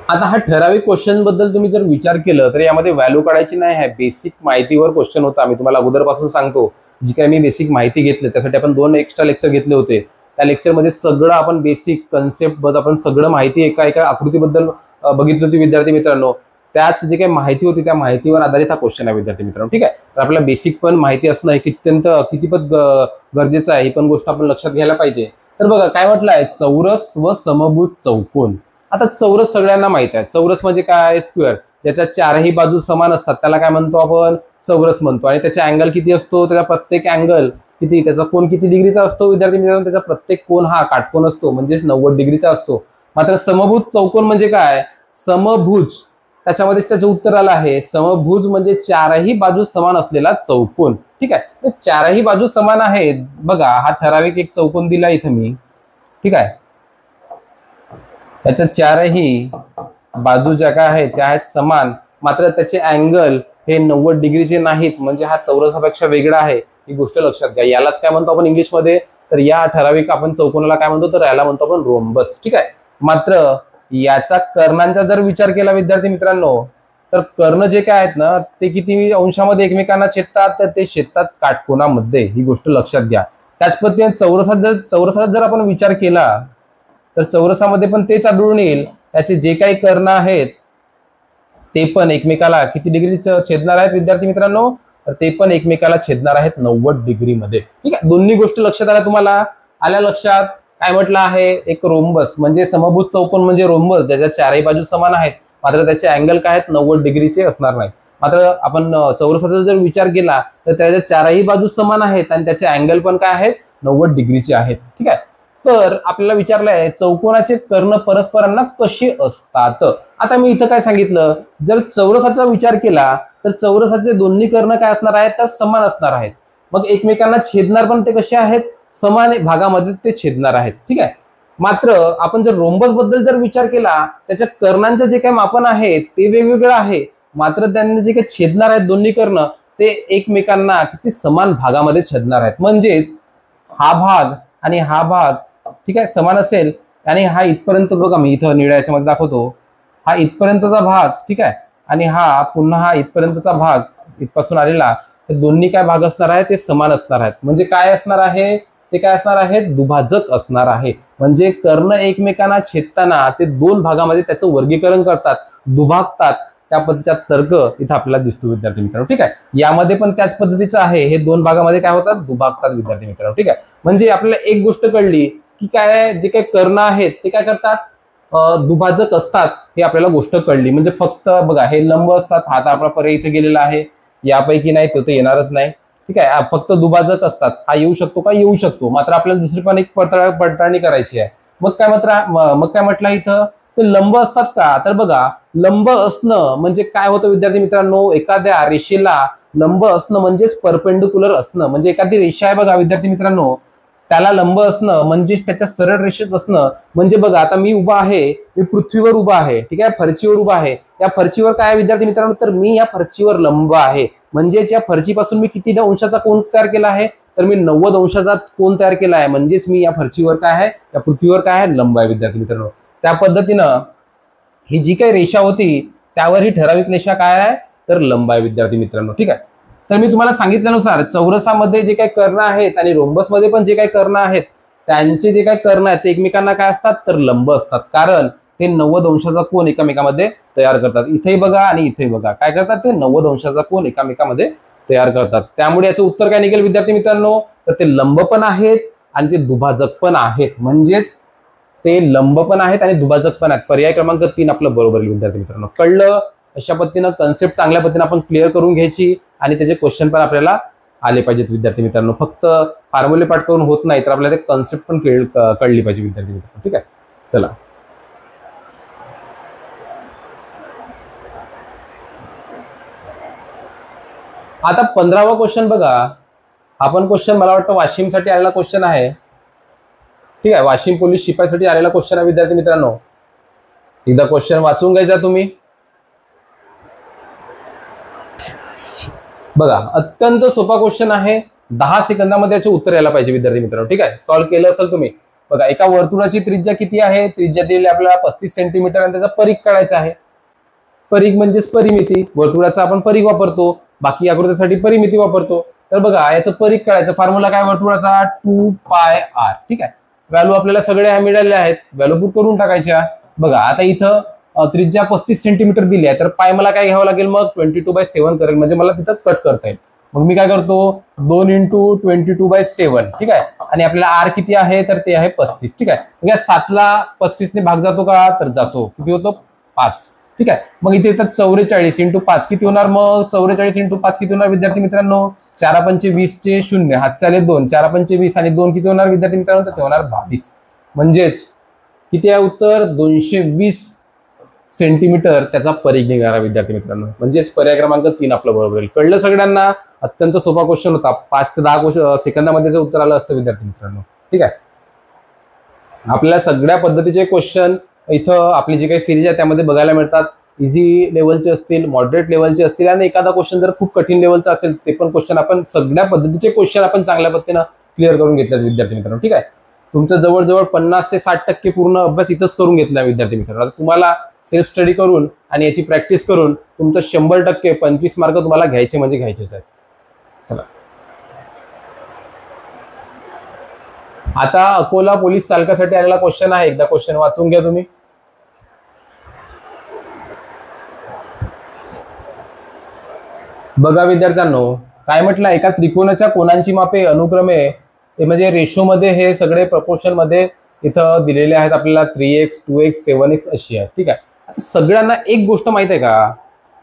आता हा ठराविक क्वेश्चन बद्दल तुम्ही जर विचार केलं तर यामध्ये व्हॅल्यू काढायची नाही आहे. बेसिक माहितीवर क्वेश्चन होता. मी तुम्हाला अगोदरपासून सांगतो, जी काही मी बेसिक माहिती घेतली त्यासाठी आपण 2 एक्स्ट्रा लेक्चर घेतले होते. त्या लेक्चरमध्ये सगळं आपण बेसिक कन्सेप्ट बद्दल आपण सगळं माहिती एका एका आकृतीबद्दल बघितली होती विद्यार्थी मित्रांनो. त्याच जे काही माहिती होती त्या माहितीवर आधारित हा क्वेश्चन आहे विद्यार्थी मित्रांनो. ठीक आहे, तर आपल्याला बेसिक पण माहिती असणं हे कितीपत गरजेचं आहे ही पण गोष्ट आपण लक्षात घ्यायला पाहिजे. तर बघा काय म्हटलं आहे, चौरस व समभुज चौकोन. आता चौरस सगळ्यांना माहित आहे. चौरस म्हणजे काय? स्क्वेअर. ज्याच्या चारही बाजू समान असतात त्याला काय म्हणतो आपण? चौरस म्हणतो. आणि त्याचा अँगल किती असतो? त्याचा प्रत्येक अँगल किती, त्याचा कोन किती डिग्रीचा असतो विद्यार्थी मित्रांनो? त्याचा प्रत्येक कोन हा काटकोन असतो, म्हणजेच 90 डिग्रीचा असतो. मात्र समभुज चौकोन म्हणजे काय? समभुज, त्याच्यामध्येच त्याचं उत्तर आलं आहे. समभुज म्हणजे चारही बाजू समान असलेला चौकोन. ठीक आहे, चारही बाजू समान आहेत. बघा हा ठराविक एक चौकोन दिला इथं मी. ठीक आहे, त्याच्या चारही बाजू ज्या काय आहेत त्या आहेत समान, मात्र त्याचे अँगल हे 90 डिग्रीचे नाहीत, म्हणजे हा चौरसापेक्षा वेगळा आहे. ही गोष्ट लक्षात घ्या. यालाच काय म्हणतो आपण इंग्लिशमध्ये? तर या ठराविक आपण चौकोनाला काय म्हणतो? तर याला म्हणतो आपण रोम्बस. ठीक आहे, मात्र याचा कर्णांचा जर विचार केला विद्यार्थी मित्रांनो, तर कर्ण जे काय आहेत ना ते किती अंशामध्ये एकमेकांना छेदतात? तर ते छेदतात काटकोनामध्ये. ही गोष्ट लक्षात घ्या. त्याच पद्धतीने चौरसाचा जर आपण विचार केला तर चौरसामध्ये पण तेच आढळून येईल. त्याचे जे काही कर्ण आहेत ते पण एकमेकाला किती डिग्री छेदणार आहेत विद्यार्थी मित्रांनो? तर ते पण एकमेकाला छेदणार आहेत 90 डिग्रीमध्ये. ठीक आहे, दोन्ही गोष्टी लक्षात आल्या तुम्हाला? आल्या लक्षात? काय म्हटलं आहे? एक रोम्बस म्हणजे समभुज चौकोन म्हणजे रोम्बस, ज्याच्या चारही बाजू समान आहेत मात्र त्याचे अँगल काय आहेत? 90 डिग्रीचे असणार नाही. मात्र आपण चौरसाचा जर विचार केला तर त्याच्या चारही बाजू समान आहेत आणि त्याचे अँगल पण काय आहेत? 90 डिग्रीचे आहेत. ठीक आहे, तर आपल्याला विचारलंय चौकोनाचे कर्ण परस्परांना कसे असतात. आता मी इथं काय सांगितलं, जर चौरसाचा विचार केला तर चौरसाचे दोन्ही कर्ण काय असणार आहेत? तर समान असणार आहेत. मग एकमेकांना छेदणार पण ते कसे आहेत? समान भागामध्ये ते छेदणार आहेत. ठीक आहे, मात्र आपण जर रोम्बस बद्दल जर विचार केला त्याच्या कर्णांचं जे काही मापन आहे ते वेगवेगळं आहे, मात्र त्यांनी जे काही छेदणार आहेत दोन्ही कर्ण ते एकमेकांना किती समान भागामध्ये छेदणार आहेत. म्हणजेच हा भाग आणि हा भाग ठीक आहे समान असेल आणि हा इथपर्यंत बघा मी इथं निळ्या याच्यामध्ये दाखवतो, हा इथपर्यंतचा भाग ठीक आहे आणि हा पुन्हा हा इथपर्यंतचा भाग इथपासून आलेला, हे दोन्ही काय भाग असणार आहे? ते समान असणार आहेत. म्हणजे काय असणार आहे? ते काय असणार आहे? दुभाजक असणार आहे. म्हणजे कर्ण एकमेकांना छेदताना ते दोन भागामध्ये त्याचं वर्गीकरण करतात, दुभागतात. त्या पद्धतीचा तर्क इथं आपल्याला दिसतो विद्यार्थी मित्रांनो. ठीक आहे, यामध्ये पण त्याच पद्धतीचं आहे. हे दोन भागामध्ये काय होतात? दुभागतात विद्यार्थी मित्रांनो. ठीक आहे, म्हणजे आपल्याला एक गोष्ट कळली की काय जे काही कर्ण आहेत ते काय करतात? दुभाजक असतात. हे आपल्याला गोष्ट कळली. म्हणजे फक्त बघा हे लंब असतात, हा आपला पर्याय इथे गेलेला आहे, यापैकी नाही तो तर येणारच नाही. ठीक आहे, फक्त दुभाजक असतात. हा येऊ शकतो का? येऊ शकतो. मात्र आपल्याला दुसरी पण एक पडताळणी करायची आहे. मग काय म्हटलं इथं? ते लंब असतात का? तर बघा लंब असणं म्हणजे काय होतं विद्यार्थी मित्रांनो? एखाद्या रेषेला लंब असणं म्हणजेच परपेंडिक्युलर असणं. म्हणजे एखादी रेषा आहे बघा विद्यार्थी मित्रांनो, त्याला लंब असणं म्हणजेच त्याच्या सरळ रेषेत असणं. म्हणजे बघा आता मी उभा आहे, मी पृथ्वीवर उभा आहे, ठीक आहे, फरचीवर उभा आहे. या फरचीवर काय आहे विद्यार्थी मित्रांनो? तर मी या फरचीवर लंब आहे. म्हणजेच या फरचीपासून मी किती अंशाचा कोन तयार केला आहे? तर मी 90 अंशाचा कोन तयार केला आहे. म्हणजेच मी या फरचीवर काय आहे? या पृथ्वीवर काय आहे? लंब आहे विद्यार्थी मित्रांनो. त्या पद्धतीनं ही जी काही रेषा होती त्यावर ही ठराविक रेषा काय आहे? तर लंब आहे विद्यार्थी मित्रांनो. ठीक आहे, तर मी तुम्हाला सांगितल्यानुसार चौरसामध्ये जे काही कर्ण आहेत आणि रोम्बसमध्ये पण जे काही कर्ण आहेत त्यांचे जे काही कर्ण आहेत ते एकमेकांना काय असतात? तर लंब असतात. कारण ते 90 अंशाचा कोन एकामेकामध्ये तयार करतात. इथेही बघा आणि इथेही बघा काय करतात? ते 90 अंशाचा कोन एकामेकामध्ये तयार करतात. त्यामुळे याचं उत्तर काय निघेल विद्यार्थी मित्रांनो? तर ते लंब पण आहेत आणि ते दुभाजक पण आहेत. म्हणजेच ते लंब पण आहेत आणि दुभाजक पण आहेत. पर्याय क्रमांक 3 आपलं बरोबर आहे विद्यार्थी मित्रांनो. कळलं? अशा पद्धतीनं कन्सेप्ट चांगल्या पद्धतीने आपण क्लिअर करून घ्यायची आणि त्याचे क्वेश्चन पण आपल्याला आले पाहिजेत विद्यार्थी मित्रांनो. फक्त फॉर्म्युले पाठ करून होत नाही, तर आपल्याला ते कन्सेप्ट पण कळली पाहिजे विद्यार्थी मित्रांनो. ठीक आहे, चला आता 15वा क्वेश्चन बघा. हा पण क्वेश्चन मला वाटतं वाशिमसाठी आलेला क्वेश्चन आहे. ठीक आहे, वाशिम पोलीस शिपाईसाठी आलेला क्वेश्चन आहे विद्यार्थी मित्रांनो. एकदा क्वेश्चन वाचून घ्यायचा तुम्ही. बघा, अत्यंत सोपा क्वेश्चन आहे. 10 सेकंदामध्ये याचे उत्तर यायला पाहिजे विद्यार्थी मित्रांनो. ठीक आहे, सॉल्व्ह केलं असेल तुम्ही. बघा, एका वर्तुळाची त्रिज्या किती आहे? त्रिज्या दिलेली आपल्याला 35 सेंटीमीटर आणि त्याचा परिघ काढायचा आहे. परिघ म्हणजेच परिमिती. वर्तुळाचा आपण परिघ वापरतो, बाकी आकृतीसाठी परिमिती वापरतो. तर बघा, याचं परिघ काढायचं. फॉर्म्युला काय वर्तुळाचा? 2πr. ठीक आहे, व्हॅल्यू आपल्याला सगळ्या मिळालेल्या आहेत, व्हॅल्यू पुट करून टाकायच्या. बघा, आता इथं त्रिज्या 35 सेंटीमीटर दिली आहे, तर पाय मला काय घ्यावं लागेल? मग 22/7 करेल, म्हणजे मला तिथं कट करता येईल. मग मी काय करतो? 2 × 22/7. ठीक आहे, आणि आपल्याला आर किती आहे? तर ते आहे 35. ठीक आहे, 7 ला 35 ने भाग जातो का? तर जातो. किती होतो? 5. ठीक आहे, मग इथे येतात 44 × 5 किती होणार? मग 44 × 5 किती होणार विद्यार्थी मित्रांनो? 4×5 20 चे 0, हातचे आले 2, 4×5 20 आणि 2 किती होणार विद्यार्थी मित्रांनो? तर ते होणार 22. म्हणजेच किती आहे उत्तर? 220 सेंटीमीटर त्याचा परिघ निघाला विद्यार्थी मित्रांनो. म्हणजेच पर्याय क्रमांक 3 आपलं बरोबर आहे. कळलं सगळ्यांना? अत्यंत सोपा क्वेश्चन होता. 5 ते 10 सेकंदामध्ये उत्तर आलं असतं विद्यार्थी मित्रांनो. ठीक आहे, आपल्याला सगळ्या पद्धतीचे क्वेश्चन इथं आपली जी काही सिरीज आहे त्यामध्ये बघायला मिळतात. इझी लेवलचे असतील, मॉडरेट लेवलचे असतील, आणि एखादा क्वेश्चन जर खूप कठीण लेवलचा असेल ते पण क्वेश्चन आपण सगळ्या पद्धतीचे क्वेश्चन आपण चांगल्या पद्धतीनं क्लिअर करून घेतले विद्यार्थी मित्रांनो. ठीक आहे, तुमचं जवळजवळ 50 ते 60% पूर्ण अभ्यास इथंच करून घेतला विद्यार्थी मित्रांनो. तुम्हाला सेल्फ स्टडी करून आणि याची प्रॅक्टिस करून तुमचं 100% 25 मार्क तुम्हाला घ्यायचे म्हणजे घ्यायचेच आहेत. चला, आता अकोला पोलीस चालकासाठी आलेला क्वेश्चन आहे. एकदा क्वेश्चन वाचून घ्या तुम्ही. बघा विद्यार्थ्यांनो, काय म्हटलं? एका त्रिकोणाच्या कोनांची मापे अनुक्रमे म्हणजे रेशोमध्ये हे सगळे प्रपोर्शन मध्ये इथं दिलेले आहेत आपल्याला. 3x 2x 7x अशी आहे. ठीक आहे, आता सगळ्यांना एक गोष्ट माहित आहे का?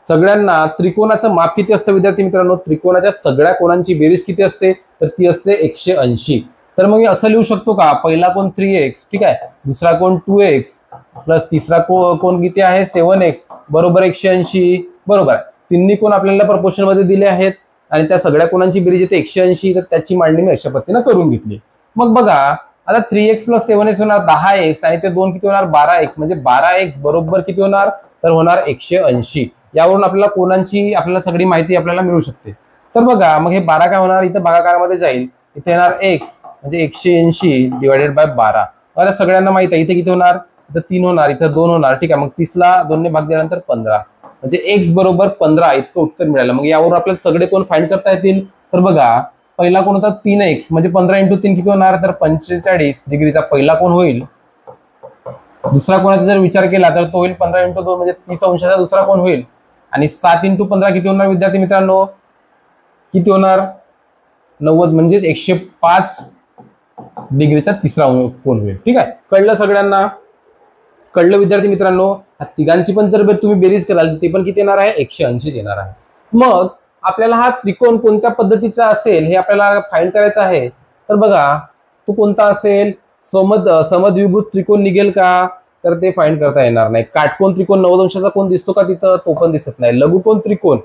सगळ्यांना त्रिकोणाचं माप किती असतं विद्यार्थी मित्रांनो? त्रिकोणाच्या सगळ्या कोणांची बेरीज किती असते? तर ती असते 180. तर मग मी असं लिहू शकतो का? पहिला कोण 3x, ठीक आहे, दुसरा कोण 2x प्लस तिसरा कोण किती आहे? 7x बरोबर 180. बरोबर आहे, तिन्ही कोण आपल्याला प्रपोर्शन मध्ये दिले आहेत आणि त्या सगळ्या कोणांची बेरीज येते 180. तर त्याची मांडणी मी अशा पद्धतीने करून घेतली. मग बघा, आता 3x + 7x होणार 10x आणि ते 2 किती होणार? 12x. म्हणजे 12x बरोबर किती होणार? तर होणार 180. यावरून आपल्याला कोणांची आपल्याला सगळी माहिती आपल्याला मिळू शकते. तर बघा, मग हे 12 काय होणार? इथं भागाकारामध्ये जाईल, इथे येणार x म्हणजे 180 / 12. आता सगळ्यांना माहिती आहे इथे किती होणार? इथं 3 होणार, इथं 2 होणार. ठीक आहे, मग 30 ला 2 ने भाग दिल्यानंतर 15, म्हणजे x बरोबर 15 इतकं उत्तर मिळालं. मग यावरून आपल्याला सगळे कोण फाइंड करता येतील. तर बघा, पहिला कोण होता? 3x म्हणजे 15 × 3 किती होणार? तर 45 डिग्रीचा पहिला कोण होईल. दुसरा कोणाचा जर विचार केला तर तो होईल 15 × 2 म्हणजे 30 अंशाचा दुसरा कोण होईल. आणि 7 × 15 किती होणार विद्यार्थी मित्रांनो? किती होणार? 90 म्हणजेच 105 डिग्रीचा तिसरा कोण होईल. ठीक आहे, कळलं सगळ्यांना? कळलं विद्यार्थी मित्रांनो? तिघांची पण जर तुम्ही बेरीज कराल ते पण किती येणार आहे? 180 येणार आहे. मग आपल्याला हा त्रिकोण कोणत्या पद्धतीचा असेल हे आपल्याला फाइंड करायचं आहे. तर बघा, तो कोणता असेल? समद्विभुज त्रिकोण निघेल का? तर ते फाइंड करता येणार नाही. काटकोन त्रिकोण 90 अंशाचा कोण दिसतो का तिथं? तो पण दिसत नाही. लघुकोन त्रिकोण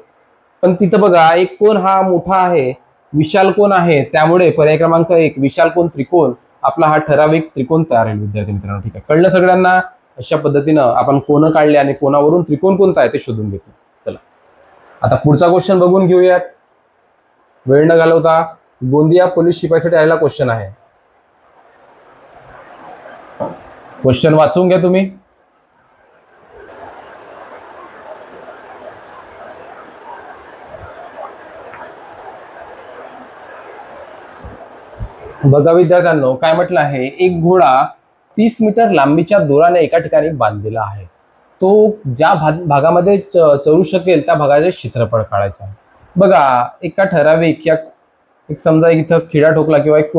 पण तिथं बघा, एक कोण हा मोठा आहे, विशाल कोण आहे, त्यामुळे पर्याय क्रमांक 1 विशाल कोण त्रिकोण आपला हा ठराविक त्रिकोण तयार होईल विद्यार्थी मित्रांनो. ठीक आहे, कळलं सगळ्यांना? अशा पद्धतीनं आपण कोण काढले आणि कोणावरून त्रिकोण कोणता आहे ते शोधून घेतलं. चला, आता पुढचा क्वेश्चन बघून घेऊयात वेळ न घालवता. गोंदिया पोलीस शिपाईसाठी आलेला क्वेश्चन आहे. क्वेश्चन वाचून घ्या तुम्ही. बघा विद्यार्थ्यांनो, काय म्हटलं आहे? एक घोडा 30 मीटर लांबीच्या दोराने एका ठिकाणी बांधलेला आहे. तो ज्या भागामध्ये चरू शकेल त्या भागाचे क्षेत्रफळ काढायचं आहे. बघा, एका ठराविक एक समजा इथं खिडा ठोकला किंवा एक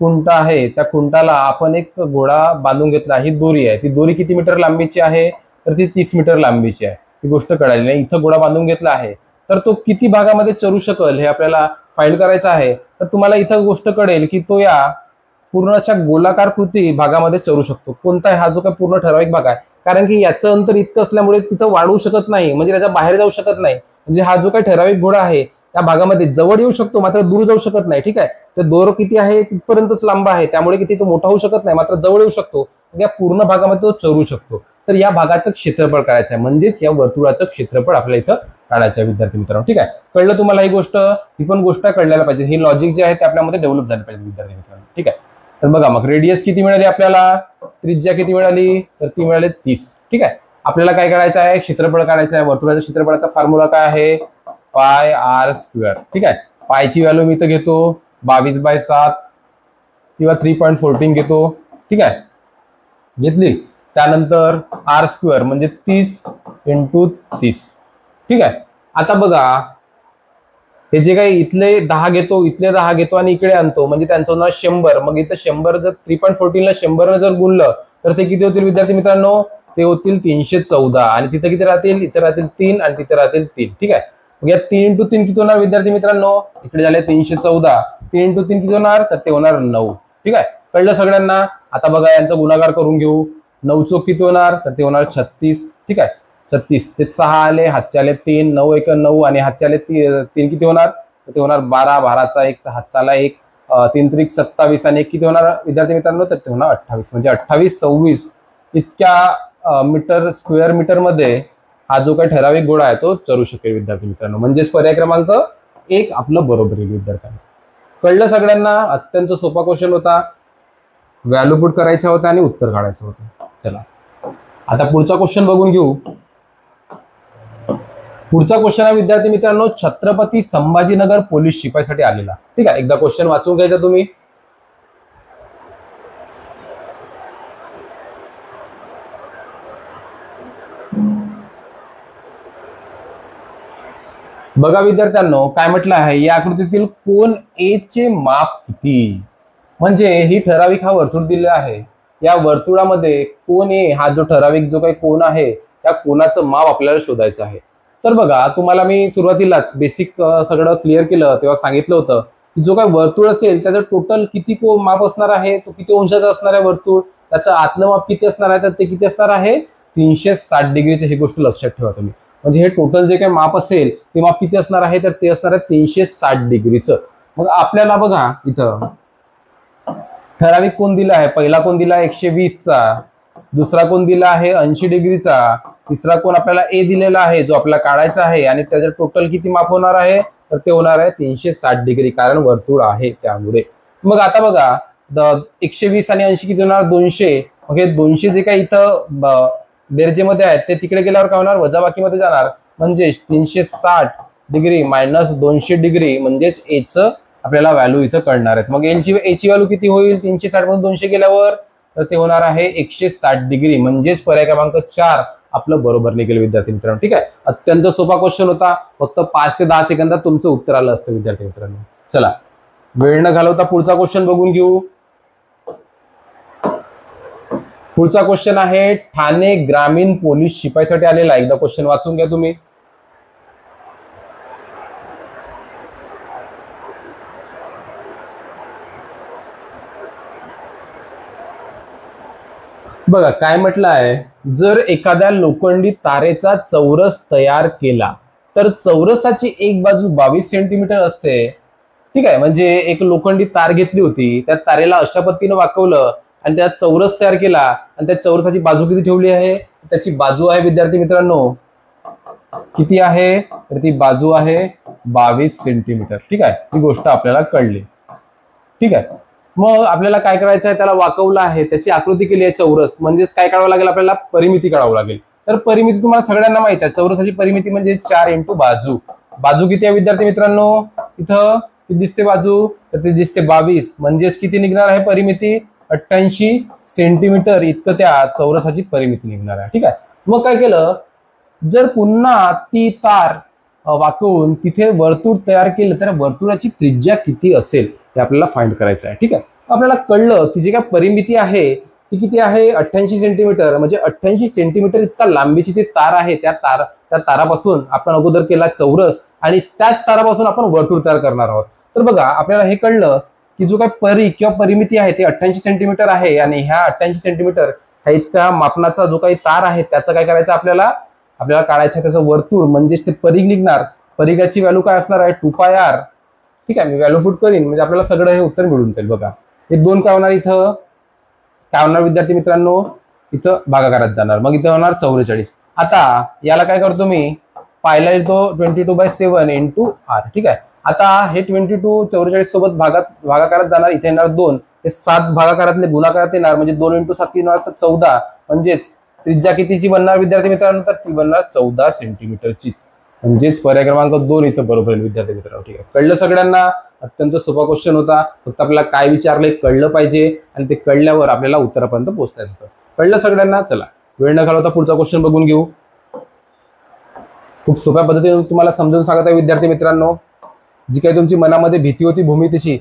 खुंटा आहे, त्या खुंटाला आपण एक घोडा बांधून घेतला. ही दोरी आहे, ती दोरी किती मीटर लांबीची आहे? तर ती 30 मीटर लांबीची आहे. ही गोष्ट कळाली नाही. इथं घोडा बांधून घेतला आहे, तर तो किती भागामध्ये चरू शकेल हे आपल्याला फाइंड करायचं आहे. तर तुम्हाला इथं गोष्ट कळेल की तो या पूर्ण अशा गोलाकार कृती भागामध्ये चरू शकतो. कोणता आहे? हा जो काही पूर्ण ठराविक भाग आहे, कारण की याचं अंतर इतकं असल्यामुळे तिथं वाढवू शकत नाही, म्हणजे त्याच्या बाहेर जाऊ शकत नाही. म्हणजे हा जो काही ठराविक घोडा आहे त्या भागामध्ये जवळ येऊ शकतो, मात्र दूर जाऊ शकत नाही. ठीक आहे, तर दोर किती आहे तिथपर्यंतच लांब आहे, त्यामुळे किती तो मोठा होऊ शकत नाही, मात्र जवळ येऊ शकतो. या पूर्ण भागामध्ये तो चरू शकतो. तर या भागाचं क्षेत्रफळ काढायचं आहे, म्हणजेच या वर्तुळाचं क्षेत्रफळ आपल्याला इथं काढायचं आहे विद्यार्थी मित्रांनो. ठीक आहे, कळलं तुम्हाला ही गोष्ट? ही पण गोष्ट कळल्याला पाहिजे, ही लॉजिक जे आहे ते आपल्यामध्ये डेव्हलप झालं पाहिजे विद्यार्थी मित्रांनो. ठीक आहे, तर बघा मग रेडियस किती मिळाली आपल्याला, त्रिज्या किती मिळाली, तर ती मिळाली 30. ठीक आहे, आपल्याला काय करायचं आहे, क्षेत्रफळ काढायचं आहे. वर्तुळाच्या क्षेत्रफळाचा फॉर्म्युला काय आहे, पाय आर स्क्वेअर. ठीक आहे, पायची व्हॅल्यू मी इथं घेतो 22/7 किंवा 3.14 घेतो. ठीक आहे, घेतली. त्यानंतर आर स्क्वेअर म्हणजे 30 × 30. ठीक आहे, आता बघा हे जे काही इथले 10 घेतो, इथले 10 घेतो आणि इकडे आणतो, म्हणजे त्यांचं होणार 100. मग इथं 100 जर 3.14 ला 100 जर गुणलं तर ते किती होतील विद्यार्थी मित्रांनो, ते होतील 314. आणि तिथे किती राहतील, इथे राहतील 3 आणि तिथे राहतील 3. ठीक आहे, मग या 3 × 3 किती होणार विद्यार्थी मित्रांनो, इकडे झाले 314, 3 × 3 किती होणार, तर ते होणार 9. ठीक आहे, कळलं सगळ्यांना? आता बघा यांचा गुणाकार करून घेऊ. 9 चौक किती होणार, तर ते होणार 36. ठीक आहे, 36 चे 6 आले, हातचे आले 3, 9 × 9 आणि हातचे आले 3 किती होणार, तर ते होणार 12, 12चा 1, हातचाला 1, 3 त्रिक 27 आणि 1 किती होणार विद्यार्थी मित्रांनो, तर ते होणार 28. म्हणजे 28, 26 इतक्या मीटर स्क्वेअर मीटर मध्ये हा जो काही ठराविक गोळा आहे तो चरू शकेल विद्यार्थी मित्रांनो. म्हणजेच पर्याय क्रमांक 1 आपलं बरोबर आहे विद्यार्थ्यांना. कळलं सगळ्यांना? अत्यंत सोपा क्वेश्चन होता, व्हॅल्यू पुट करायच्या होत्या आणि उत्तर काढायचं होतं. चला आता पुढचा क्वेश्चन बघून घेऊ. पुढचा क्वेश्चन आहे विद्यार्थी मित्रांनो छत्रपती संभाजीनगर पोलीस शिपाईसाठी आलेला. ठीक आहे, एकदा क्वेश्चन वाचून घ्यायचा तुम्ही. बघा विद्यार्थ्यांनो काय म्हटलं आहे, या आकृतीतील कोन ए चे माप किती. म्हणजे ही ठराविक हा वर्तुळ दिलेला आहे, या वर्तुळामध्ये कोन ए हा जो ठराविक जो काही कोन आहे त्या कोनाचं माप आपल्याला शोधायचं आहे. तर बघा तुम्हाला मी सुरुवातीलाच बेसिक सगळं क्लिअर केलं तेव्हा सांगितलं होतं की जो काही वर्तुळ असेल त्याचं टोटल किती माप असणार आहे, तो किती अंशाचा असणार आहे वर्तुळ, त्याचं आतलं माप किती असणार आहे, तर ते किती असणार आहे 360 डिग्रीचे. ही गोष्ट लक्षात ठेवा तुम्ही. म्हणजे हे टोटल जे काही माप असेल ते माप किती असणार आहे, तर ते असणार आहे 360 डिग्रीचं. मग आपल्याला बघा इथं ठराविक कोन दिला आहे, पहिला कोन दिला आहे 120 चा, दुसरा कोन दिला आहे 80 डिग्रीचा, तिसरा कोन आपल्याला ए दिलेला आहे जो आपल्याला काढायचा आहे आणि त्याचं टोटल किती माप होणार आहे, तर ते होणार आहे 360 डिग्री, कारण वर्तुळ आहे त्यामुळे. मग आता बघा 120 आणि 80 किती होणार 200. मग हे 200 जे काही इथं बेरजेमध्ये आहेत ते तिकडे गेल्यावर काय होणार, वजाबाकीमध्ये जाणार. म्हणजेच 360 डिग्री मायनस 200 डिग्री म्हणजेच एचं आपल्याला व्हॅल्यू इथं कळणार आहेत. मग एची व्हॅल्यू किती होईल 360 मधून 200 गेल्यावर, तर ते होणार आहे 160 डिग्री. म्हणजेच पर्याय क्रमांक 4 आपलं बरोबर निघेल विद्यार्थी मित्रांनो. ठीक आहे, अत्यंत सोपा क्वेश्चन होता, फक्त 5 ते 10 सेकंदात तुमचं उत्तर आलं असतं विद्यार्थी मित्रांनो. चला वेळ न घालवता पुढचा क्वेश्चन बघून घेऊ. पुढचा क्वेश्चन आहे ठाणे ग्रामीण पोलीस शिपाईसाठी आलेला. एकदा क्वेश्चन वाचून घ्या तुम्ही. बघा काय म्हटलं आहे, जर एखाद्या लोखंडी तारेचा चौरस तयार केला तर चौरसाची एक बाजू 22 सेंटीमीटर असते. ठीक आहे, म्हणजे एक लोखंडी तार घेतली होती, त्या तारेला अशा पद्धतीने वाकवलं आणि त्यात चौरस तयार केला आणि त्या चौरसाची बाजू किती ठेवली आहे, त्याची बाजू आहे विद्यार्थी मित्रांनो किती आहे, तर ती बाजू आहे 22 सेंटीमीटर. ठीक आहे, ही गोष्ट आपल्याला कळली. ठीक आहे, मग आपल्याला काय करायचं आहे, त्याला वाकवलं आहे, त्याची आकृती केली आहे चौरस. म्हणजेच काय काढावं लागेल आपल्याला, परिमिती काढावं लागेल. तर परिमिती तुम्हाला सगळ्यांना माहित आहे, चौरसाची परिमिती म्हणजे 4 × बाजू. बाजू किती आहे विद्यार्थी मित्रांनो, इथं किती दिसते बाजू, तर ती दिसते 22. म्हणजेच किती निघणार आहे परिमिती, 88 सेंटीमीटर इतकं त्या चौरसाची परिमिती निघणार आहे. ठीक आहे, मग काय केलं, जर पुन्हा ती तार वाकवून तिथे वर्तुळ तयार केलं तर वर्तुळाची त्रिज्या किती असेल हे आपल्याला फाइंड करायचं आहे. ठीक आहे, आपल्याला कळलं की जे काय परिमिती आहे ती किती आहे 88 सेंटीमीटर. म्हणजे 88 सेंटीमीटर इतका लांबीची ती तार आहे. त्या तारापासून आपण अगोदर केला चौरस आणि त्याच तारापासून आपण वर्तुळ तयार करणार आहोत. तर बघा आपल्याला हे कळलं की जो काही परिमिती आहे ते 88 सेंटीमीटर आहे आणि ह्या 88 सेंटीमीटर ह्या इतका मापनाचा जो काही तार आहे त्याचं काय करायचं आपल्याला काढायचं आहे त्याचं वर्तुळ. म्हणजेच ते परिघ निघणार परिघाची व्हॅल्यू काय असणार आहे 2πr. ठीक आहे, मी व्हॅल्यू पुट करीन म्हणजे आपल्याला सगळं हे उत्तर मिळून जाईल. बघा हे 2 काय होणार, इथं काय होणार विद्यार्थी मित्रांनो, इथं भागाकारात जाणार, मग इथं होणार 44. आता याला काय करतो मी, पाहिला येतो 22/7 इंटू r. ठीक आहे, आता हे 22 44 सोबत भागाकारात जाणार, इथे येणार 2, हे 7 भागाकारातले गुणाकारात येणार म्हणजे 2 × 7 येणार तर 14. म्हणजेच त्रिज्या कितीची बनणार विद्यार्थी मित्रांनो, तर ती बनणार 14 सेंटीमीटरचीच. म्हणजेच पर्याय क्रमांक 2 इथं बरोबर आहे विद्यार्थी मित्रांनो. ठीक आहे, कळलं सगळ्यांना? अत्यंत सोपा क्वेश्चन होता, फक्त आपल्याला काय विचारले कळलं पाहिजे आणि ते कळल्यावर आपल्याला उत्तरापर्यंत पोहोचता येतं. कळलं सगळ्यांना? चला वेळ न घालवता पुढचा क्वेश्चन बघून घेऊ. खूप सोप्या पद्धतीने तुम्हाला समजून सांगत आहे विद्यार्थी मित्रांनो. जी काही तुमची मनामध्ये भीती होती भूमितीची,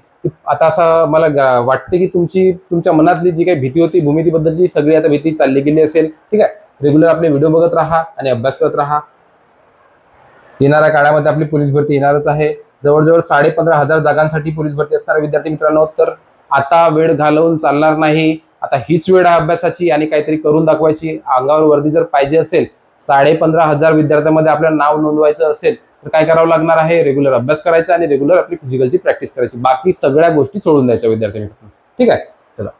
आता असं मला वाटते की तुमच्या मनातली जी काही भीती होती भूमितीबद्दलची सगळी आता भीती चालली गेली असेल. ठीक आहे, रेग्युलर आपले व्हिडिओ बघत राहा आणि अभ्यास करत राहा. येणाऱ्या काळामध्ये आपली पोलीस भरती येणारच आहे. जवळजवळ 15,500 जागांसाठी पोलीस भरती असणार विद्यार्थी मित्रांनो. तर आता वेळ घालवून चालणार नाही. आता हीच वेळ आहे अभ्यासाची आणि काहीतरी करून दाखवायची. अंगावर वर्दी जर पाहिजे असेल, 15,500 विद्यार्थ्यांमध्ये आपल्याला नाव नोंदवायचं असेल तर काय करावं लागणार आहे, रेग्युलर अभ्यास करायचा आणि रेग्युलर आपली फिजिकलची प्रॅक्टिस करायची. बाकी सगळ्या गोष्टी सोडून द्यायच्या विद्यार्थी मित्रांनो. ठीक आहे, चला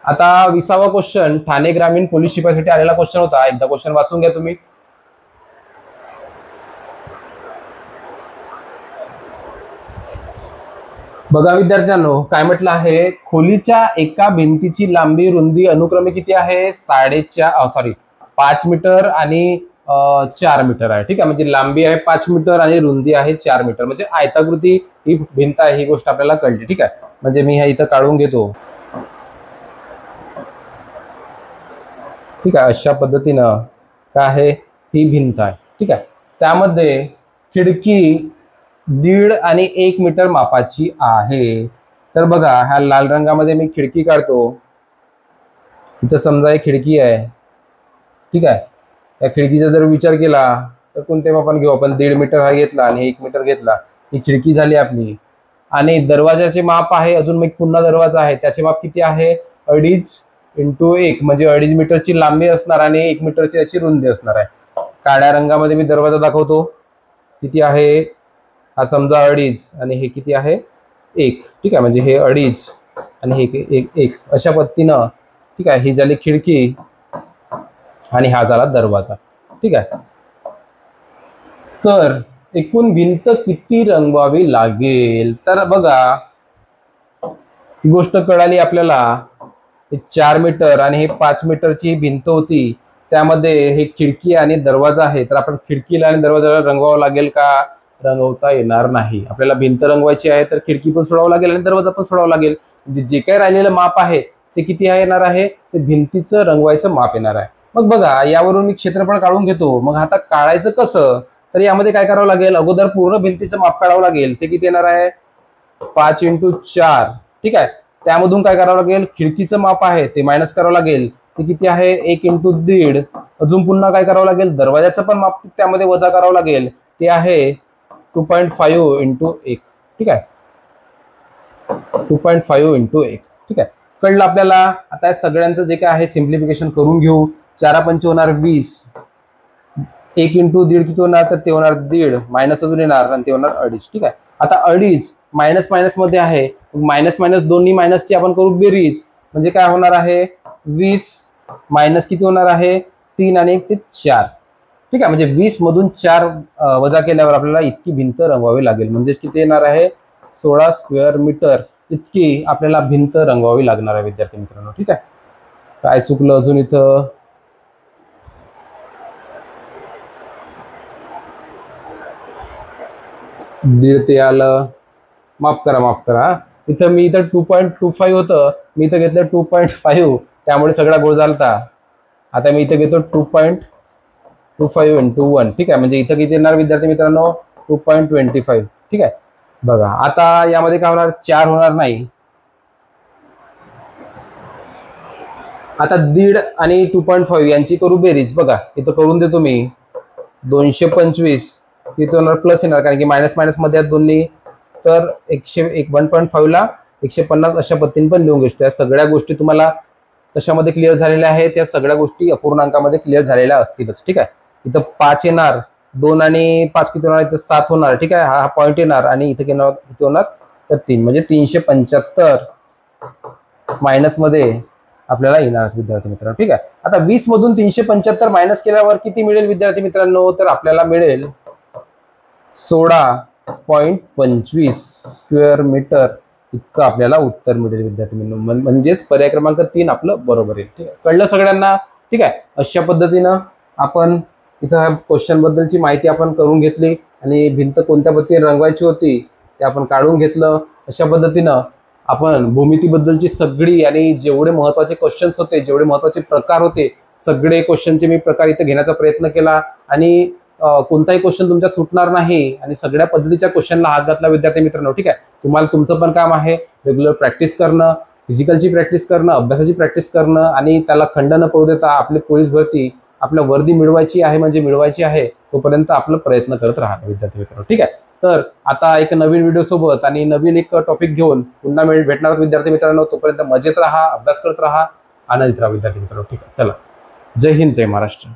आता 20वा क्वेश्चन ठाणे ग्रामीण पोलीस शिपाईसाठी आलेला क्वेश्चन होता. एकदा क्वेश्चन वाचून घ्या तुम्ही. बघा विद्यार्थ्यांनो, काय म्हटलं आहे, खोलीच्या एका भिंतीची लांबी रुंदी अनुक्रमे किती आहे, 5 मीटर आणि 4 मीटर आहे. ठीक आहे, म्हणजे लांबी आहे 5 मीटर आणि रुंदी आहे 4 मीटर, म्हणजे आयताकृती ही भिंत आहे. ही गोष्ट आपल्याला कळली. ठीक आहे, म्हणजे मी ह्या इथं काढून घेतो. ठीक आहे, अशा पद्धतीनं काय आहे, ही भिंत आहे. ठीक आहे, त्यामध्ये खिडकी 1.5 आणि 1 मीटर मापाची आहे. तर बघा ह्या लाल रंगामध्ये मी खिडकी काढतो. इथं समजा एक खिडकी आहे. ठीक आहे, या खिडकीचा जर विचार केला तर कोणते मापन घेऊ आपण, 1.5 मीटर हा घेतला आणि 1 मीटर घेतला, ही खिडकी झाली आपली. आणि दरवाजाचे माप आहे, अजून एक पुन्हा दरवाजा आहे, त्याचे माप किती आहे, 2.5 × 1 म्हणजे 2.5 मीटरची लांबी असणार आणि 1 मीटरची याची रुंदी असणार आहे. काळ्या रंगामध्ये मी दरवाजा दाखवतो, किती आहे, हा समजा 2.5 आणि हे किती आहे 1. ठीक आहे, म्हणजे हे 2.5 आणि हे 1 अशा पद्धतीनं. ठीक आहे, ही झाली खिडकी आणि हा झाला दरवाजा. ठीक आहे, तर एकूण भिंत किती रंगवावी लागेल, तर बघा ही गोष्ट कळाली आपल्याला. 4 मीटर आणि हे 5 मीटरची भिंत होती, त्यामध्ये हे खिडकी आणि दरवाजा आहे. तर आपण खिडकीला आणि दरवाजाला रंगवावं लागेल का, रंगवता येणार नाही. आपल्याला भिंत रंगवायची आहे तर खिडकी पण सोडावं लागेल आणि दरवाजा पण सोडावा लागेल. म्हणजे जे काही राहिलेलं माप आहे ते किती येणार आहे, ते भिंतीचं रंगवायचं माप येणार आहे. मग बघा यावरून मी क्षेत्रफळ काढून घेतो. मग आता काढायचं कसं, तर यामध्ये काय करावं लागेल, अगोदर पूर्ण भिंतीचं माप काढावं लागेल. ते किती येणार आहे, 5 × 4. ठीक आहे, त्यामधून काय करावं लागेल, खिडकीचं माप आहे ते मायनस करावं लागेल. ते किती आहे, 1 × 1.5. अजून पुन्हा काय करावं लागेल, दरवाजाचं पण माप त्यामध्ये वजा करावं लागेल. ते आहे 2.5 × 1. ठीक आहे, 2.5 × 1. ठीक आहे, कळलं आपल्याला. आता सगळ्यांचं जे काय आहे सिम्प्लिफिकेशन करून घेऊ. 4 × 5 होणार 20. 1 × 1.5 किती होणार, तर ते होणार 1.5 मायनस अजून येणार आणि ते होणार 2.5. ठीक आहे, आता 2.5 मायनस मायनस मध्ये आहे, मायनस मायनस दोन्ही मायनसची आपण करू बेरीज, म्हणजे काय होणार आहे, 20 मायनस किती होणार आहे, 3 आणि 1 ते 4. ठीक आहे, म्हणजे 20 मधून 4 वजा केल्यावर आपल्याला इतकी भिंत रंगवावी लागेल. म्हणजे किती येणार आहे, 16 स्क्वेअर मीटर इतकी आपल्याला भिंत रंगवावी लागणार आहे विद्यार्थी मित्रांनो. ठीक आहे, काय चुकलं अजून इथं, दीड ते आलं, माफ करा. इथं मी इथं 2.25 होतं, मी इथं घेतलं 2.5, त्यामुळे सगळा गोळ झालता. आता मी इथं घेतो 2.25 × 1. ठीक आहे, म्हणजे इथं किती येणार विद्यार्थी मित्रांनो, 2.25. ठीक आहे, बघा आता यामध्ये काय होणार, 4 होणार नाही. आता 1.5 आणि 2.5 यांची करू बेरीज. बघा इथं करून देतो मी, 225 तिथे होणार प्लस येणार, कारण की मायनस मायनस मध्ये आहेत दोन्ही. तर 1.5 ला 150 अशा पद्धतीने पण लिहून घेतो. या सगळ्या गोष्टी तुम्हाला कशामध्ये क्लिअर झालेल्या आहेत, त्या सगळ्या गोष्टी अपूर्णांकामध्ये क्लिअर झालेल्या असतीलच. ठीक आहे, इथं 5 येणार, 2 आणि 5 किती होणार, इथे 7 होणार. ठीक आहे, हा पॉईंट येणार आणि इथे किती होणार तर 3, म्हणजे 375 मायनस मध्ये आपल्याला येणार विद्यार्थी मित्रांनो. ठीक आहे, आता 20 मधून 375 मायनस केल्यावर किती मिळेल विद्यार्थी मित्रांनो, तर आपल्याला मिळेल 16.25 स्क्वेअर मीटर इतकं आपल्याला उत्तर मिळेल विद्यार्थी मित्रांनो. म्हणजेच पर्याय क्रमांक 3 आपलं बरोबर येईल. ठीक आहे, कळलं सगळ्यांना. ठीक आहे, अशा पद्धतीनं आपण इथं क्वेश्चन बद्दलची माहिती आपण करून घेतली आणि भिंत कोणत्या पद्धतीने रंगवायची होती ते आपण काढून घेतलं. अशा पद्धतीनं आपण भूमितीबद्दलची सगळी आणि जेवढे महत्त्वाचे क्वेश्चन्स होते, जेवढे महत्त्वाचे प्रकार होते, सगळे क्वेश्चनचे मी प्रकार इथे घेण्याचा प्रयत्न केला आणि कोणताही क्वेश्चन तुमच्या सुटणार नाही आणि सगळ्या पद्धतीच्या क्वेश्चनला हात घातला विद्यार्थी मित्रांनो. ठीक आहे, तुम्हाला तुमचं पण काम आहे रेग्युलर प्रॅक्टिस करणं, फिजिकलची प्रॅक्टिस करणं, अभ्यासाची प्रॅक्टिस करणं आणि त्याला खंड न पडू देता आपली पोलीस भरती आपल्या वर्दी मिळवायची आहे, म्हणजे मिळवायची आहे तोपर्यंत आपलं प्रयत्न करत राहा विद्यार्थी मित्रांनो. ठीक आहे, तर आता एक नवीन व्हिडिओ सोबत आणि नवीन एक टॉपिक घेऊन पुन्हा भेटणार आहोत विद्यार्थी मित्रांनो. तोपर्यंत मजेत राहा, अभ्यास करत राहा, आनंदित राहा विद्यार्थी मित्रांनो. ठीक आहे, चला, जय हिंद, जय महाराष्ट्र.